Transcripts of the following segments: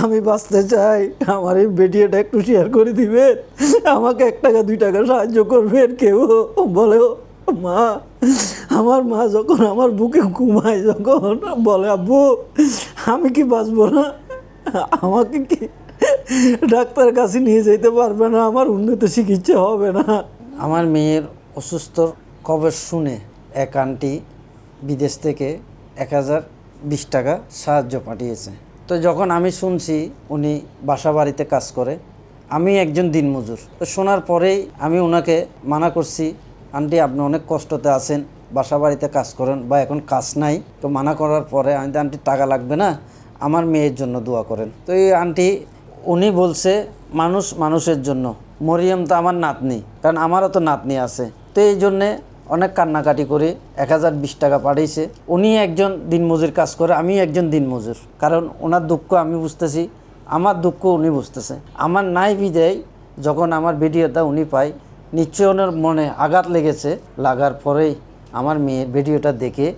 আমি বাঁচতে চাই, আমার এই ভিডিওটা একটু শেয়ার করে দিবেন, আমাকে 1 টাকা 2 টাকা সাহায্য করবেন। কেউ বলে মা, আমার মা যখন আমার বুকে ঘুমায়, যখন বলে আব্বু আমি কি বাঁচবো না, আমাকে কি ডাক্তার কাছে নিয়ে যেতে পারবে না, আমার উন্নত চিকিৎসা হবে না। আমার মেয়ের অসুস্থর খবর শুনে এক আন্টি বিদেশ থেকে 1020 টাকা সাহায্য পাঠিয়েছে। তো যখন আমি শুনছি উনি বাসা বাড়িতে কাজ করে, আমি একজন দিনমজুর, তো শোনার পরেই আমি ওনাকে মানা করছি, আন্টি আপনি অনেক কষ্টতে আছেন, বাসা বাড়িতে কাজ করেন বা এখন কাজ নাই। তো মানা করার পরে আমি আন্টি টাকা লাগবে না, আমার মেয়ের জন্য দোয়া করেন। তো এই আন্টি উনি বলছে মানুষ মানুষের জন্য, মরিয়ম তো আমার নাতনি, কারণ আমারও তো নাতনি আছে। তো এই জন্যে অনেক কান্নাকাটি করে 1020 টাকা পাঠিয়েছে। উনি একজন দিনমজুর কাজ করে, আমি একজন দিনমজুর, কারণ ওনার দুঃখ আমি বুঝতেছি, আমার দুঃখ উনি বুঝতেছে। আমার নাই বিদায় যখন আমার ভিডিওটা উনি পায়, নিশ্চয় ওনার মনে আঘাত লেগেছে। লাগার পরেই আমার মেয়ের ভিডিওটা দেখে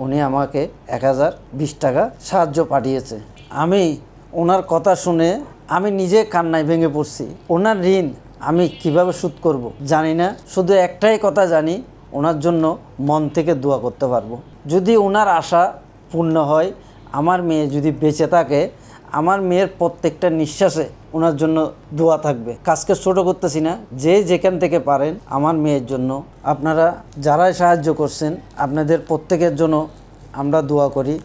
উনি আমাকে 1020 টাকা সাহায্য পাঠিয়েছে। আমি ওনার কথা শুনে আমি নিজে কান্নায় ভেঙে পড়ছি। ওনার ঋণ আমি কিভাবে শোধ করব জানি না, শুধু একটাই কথা জানি, ওনার জন্য মন থেকে দোয়া করতে পারবো। যদি ওনার আশা পূর্ণ হয়, আমার মেয়ে যদি বেঁচে থাকে, আমার মেয়ের প্রত্যেকটা নিঃশ্বাসে ওনার জন্য দোয়া থাকবে। কাজকে ছোটো করতেছি না, যে যেখান থেকে পারেন আমার মেয়ের জন্য, আপনারা যারাই সাহায্য করছেন আপনাদের প্রত্যেকের জন্য আমরা দোয়া করি।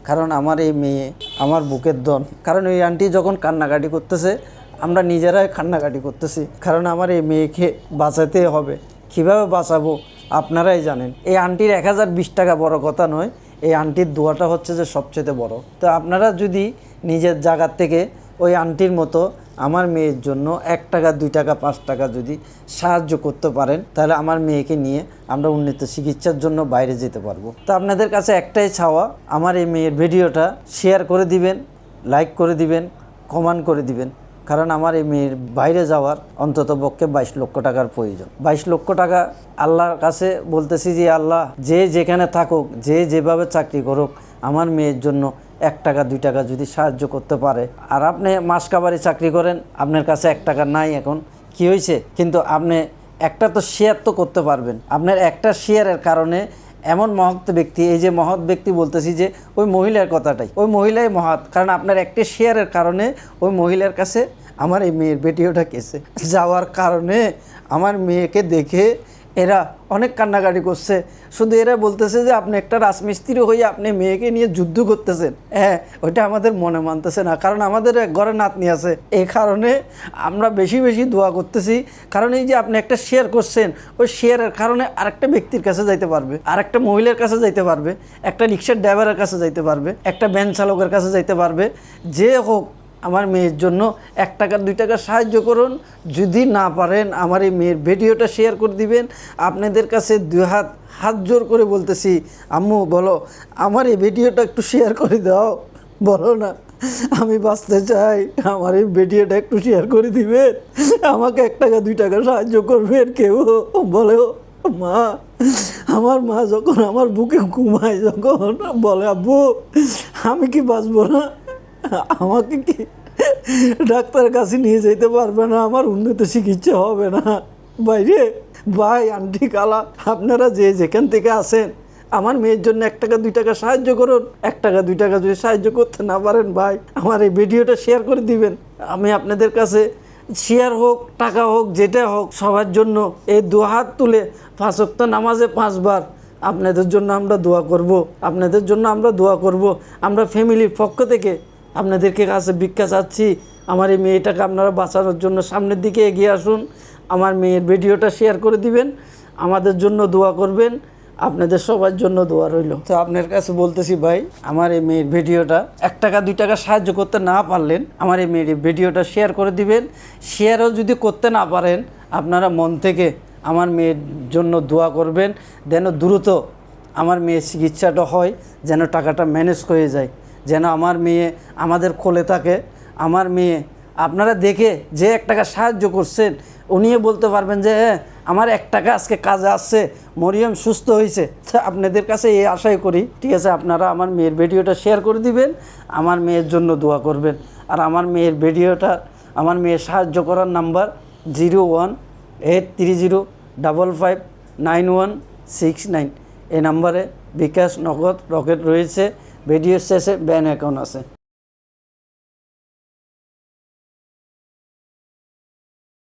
কারণ আমার এই মেয়ে আমার বুকের ধন। কারণ ওই আন্টি যখন কান্নাকাটি করতেছে, আমরা নিজেরাই কান্নাকাটি করতেছি, কারণ আমার এই মেয়েকে বাঁচাতে হবে। কিভাবে বাঁচাবো আপনারাই জানেন। এই আন্টির 1020 টাকা বড় কথা নয়, এই আন্টির দোয়াটা হচ্ছে যে সবচেয়ে বড়। তো আপনারা যদি নিজের জায়গার থেকে ওই আন্টির মতো আমার মেয়ের জন্য 1 টাকা 2 টাকা 5 টাকা যদি সাহায্য করতে পারেন, তাহলে আমার মেয়েকে নিয়ে আমরা উন্নত চিকিৎসার জন্য বাইরে যেতে পারবো। তো আপনাদের কাছে একটাই চাওয়া, আমার এই মেয়ের ভিডিওটা শেয়ার করে দিবেন, লাইক করে দিবেন, কমেন্ট করে দিবেন। কারণ আমার এই মেয়ের বাইরে যাওয়ার অন্তত পক্ষে 22 লক্ষ টাকার প্রয়োজন। 22 লক্ষ টাকা আল্লাহর কাছে বলতেছি যে আল্লাহ, যে যেখানে থাকুক, যে যেভাবে চাকরি করুক, আমার মেয়ের জন্য 1 টাকা 2 টাকা যদি সাহায্য করতে পারে। আর আপনি মাস কাবারি চাকরি করেন, আপনার কাছে 1 টাকা নাই, এখন কি হয়েছে, কিন্তু আপনি একটা তো শেয়ার তো করতে পারবেন। আপনার একটা শেয়ারের কারণে এমন মহৎ ব্যক্তি, এই যে মহৎ ব্যক্তি বলতেছি যে ওই মহিলার কথাটাই, ওই মহিলাই মহৎ, কারণ আপনার একটা শেয়ারের কারণে ওই মহিলার কাছে আমার এই মেয়ের ভিডিওটা গেছে যাওয়ার কারণে আমার মেয়েকে দেখে এরা অনেক কান্নাকাটি করছে। শুধু এরা বলতেছে যে আপনি একটা রাজমিস্ত্রি হয়ে আপনি মেয়েকে নিয়ে যুদ্ধ করতেছেন। হ্যাঁ, ওইটা আমাদের মনে মানতেছে না, কারণ আমাদের ঘরে নাতনি আছে। এই কারণে আমরা বেশি বেশি দোয়া করতেছি, কারণ এই যে আপনি একটা শেয়ার করছেন, ওই শেয়ারের কারণে আরেকটা ব্যক্তির কাছে যাইতে পারবে, আরেকটা মহিলার কাছে যাইতে পারবে, একটা রিক্সার ড্রাইভারের কাছে যাইতে পারবে, একটা ভ্যান চালকের কাছে যাইতে পারবে। যে হোক, আমার মেয়ের জন্য 1 টাকা 2 টাকা সাহায্য করুন। যদি না পারেন আমার এই মেয়ের ভিডিওটা শেয়ার করে দিবেন। আপনাদের কাছে 2 হাত জোর করে বলতেছি, আম্মু বলো আমার এই ভিডিওটা একটু শেয়ার করে দাও, বলো না আমি বাঁচতে চাই, আমার এই ভিডিওটা একটু শেয়ার করে দিবেন, আমাকে 1 টাকা 2 টাকা সাহায্য করবেন। কেউ বলে মা, আমার মা যখন আমার বুকে ঘুমায়, যখন বলে আব্বু আমি কি বাঁচবো না, আমাকে কি ডাক্তারের কাছে নিয়ে যেতে পারবে না, আমার উন্নত চিকিৎসা হবে না। বাইরে ভাই, আন্টি, কালা, আপনারা যে যেখান থেকে আসেন আমার মেয়ের জন্য 1 টাকা 2 টাকা সাহায্য করুন। 1 টাকা 2 টাকা যদি সাহায্য করতে না পারেন ভাই, আমার এই ভিডিওটা শেয়ার করে দিবেন। আমি আপনাদের কাছে শেয়ার হোক, টাকা হোক, যেটা হোক, সবার জন্য এই 2 হাত তুলে 5 ওয়াক্ত নামাজে 5 বার আপনাদের জন্য আমরা দোয়া করব, আপনাদের জন্য আমরা দোয়া করব। আমরা ফ্যামিলির পক্ষ থেকে আপনাদেরকে কাছে ভিক্ষা চাচ্ছি, আমার এই মেয়েটাকে আপনারা বাঁচানোর জন্য সামনের দিকে এগিয়ে আসুন। আমার মেয়ের ভিডিওটা শেয়ার করে দিবেন, আমাদের জন্য দোয়া করবেন, আপনাদের সবার জন্য দোয়া রইল। তো আপনার কাছে বলতেছি ভাই, আমার এই মেয়ের ভিডিওটা 1 টাকা 2 টাকা সাহায্য করতে না পারলেন, আমার এই মেয়ের ভিডিওটা শেয়ার করে দিবেন। শেয়ারও যদি করতে না পারেন, আপনারা মন থেকে আমার মেয়ের জন্য দোয়া করবেন, যেন দ্রুত আমার মেয়ের চিকিৎসাটা হয়, যেন টাকাটা ম্যানেজ হয়ে যায়, যেন আমার মেয়ে আমাদের কোলে থাকে। আমার মেয়ে আপনারা দেখে যে 1 টাকা সাহায্য করছেন, উনিও বলতে পারবেন যে হ্যাঁ আমার 1 টাকা আজকে কাজে আসছে, মরিয়ম সুস্থ হয়েছে। আপনাদের কাছে এই আশাই করি। ঠিক আছে, আপনারা আমার মেয়ের ভিডিওটা শেয়ার করে দিবেন, আমার মেয়ের জন্য দোয়া করবেন। আর আমার মেয়ের ভিডিওটা, আমার মেয়ের সাহায্য করার নাম্বার 018305596169। এই নাম্বারে বিকাশ, নগদ, রকেট রয়েছে। ভিডিওর শেষে ব্যাংক অ্যাকাউন্ট আছে।